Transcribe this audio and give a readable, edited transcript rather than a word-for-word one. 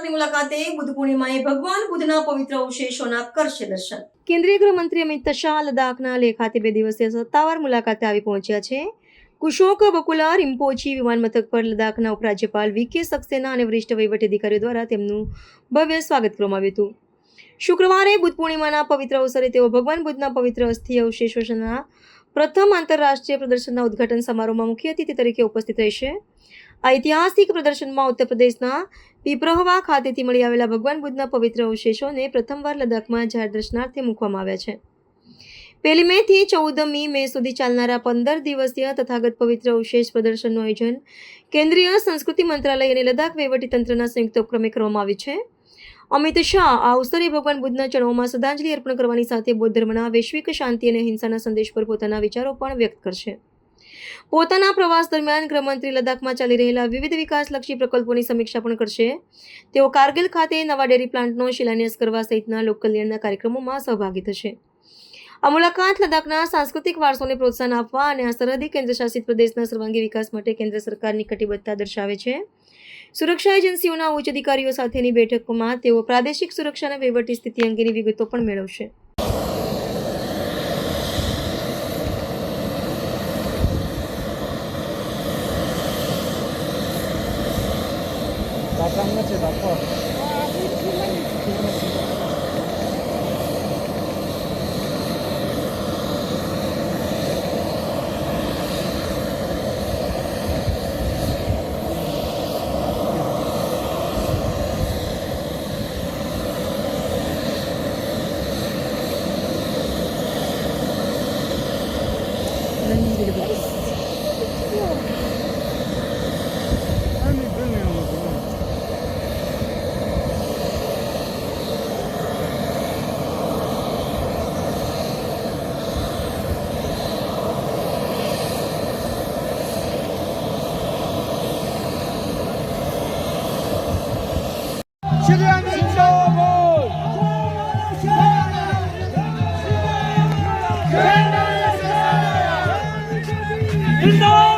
રાષ્ટ્રની મુલાકાતે બુદ્ધ પૂર્ણિમાએ ભગવાન બુદ્ધના પવિત્ર અવશેષોના કરશે દર્શન. કેન્દ્રીય ગૃહમંત્રી અમિત શાહ લદ્દાખના લેહ ખાતે 2 દિવસીય સત્તાવાર મુલાકાતે આવી પહોંચ્યા છે. કુશોક બકુલા રિમ્પોચી વિમાનમથક પર લદ્દાખના ઉપરાજ્યપાલ વી.કે. સક્સેના અને વરિષ્ઠ વહીવટી અધિકારીઓ દ્વારા તેમનું ભવ્ય સ્વાગત કરવામાં આવ્યું હતું. શુક્રવારે બુદ્ધ પૂર્ણિમાના પવિત્ર અવસરે તેઓ ભગવાન બુદ્ધના પવિત્ર અસ્થિ અવશેષોના પ્રથમ આંતરરાષ્ટ્રીય પ્રદર્શનના ઉદ્ઘાટન સમારોહમાં મુખ્ય અતિથિ તરીકે ઉપસ્થિત રહેશે. આ ઐતિહાસિક પ્રદર્શનમાં ઉત્તર પ્રદેશના પીપરહવા ખાતેથી મળી આવેલા ભગવાન બુદ્ધના પવિત્ર અવશેષોને પ્રથમવાર લદ્દાખમાં જાહેર દર્શનાર્થે મૂકવામાં આવ્યા છે. 1 મેથી 14મી મે સુધી ચાલનારા 15 દિવસીય તથાગત પવિત્ર અવશેષ પ્રદર્શનનું આયોજન કેન્દ્રીય સંસ્કૃતિ મંત્રાલય અને લદ્દાખ વહીવટીતંત્રના સંયુક્ત ઉપક્રમે કરવામાં આવ્યું છે. અમિત શાહ આ અવસરે ભગવાન બુદ્ધના ચરણોમાં શ્રદ્ધાંજલિ અર્પણ કરવાની સાથે બૌદ્ધ ધર્મના વૈશ્વિક શાંતિ અને અહિંસાના સંદેશ પર પોતાના વિચારો પણ વ્યક્ત કરશે. પોતાના પ્રવાસ દરમિયાન ગૃહમંત્રી લદ્દાખમાં ચાલી રહેલા વિવિધ વિકાસલક્ષી પ્રકલ્પોની સમીક્ષા પણ કરશે. તેઓ કારગિલ ખાતે નવા ડેરી પ્લાન્ટનો શિલાન્યાસ કરવા સહિતના લોકકલ્યાણના કાર્યક્રમોમાં સહભાગી થશે. આ મુલાકાત લદ્દાખના સાંસ્કૃતિક વારસોને પ્રોત્સાહન આપવા અને આ સરહદી કેન્દ્રશાસિત પ્રદેશના સર્વાંગી વિકાસ માટે કેન્દ્ર સરકારની કટિબદ્ધતા દર્શાવે છે. સુરક્ષા એજન્સીઓના ઉચ્ચ અધિકારીઓ સાથેની બેઠકમાં તેઓ પ્રાદેશિક સુરક્ષા અને વહીવટી સ્થિતિ અંગેની વિગતો પણ મેળવશે. Zindabad!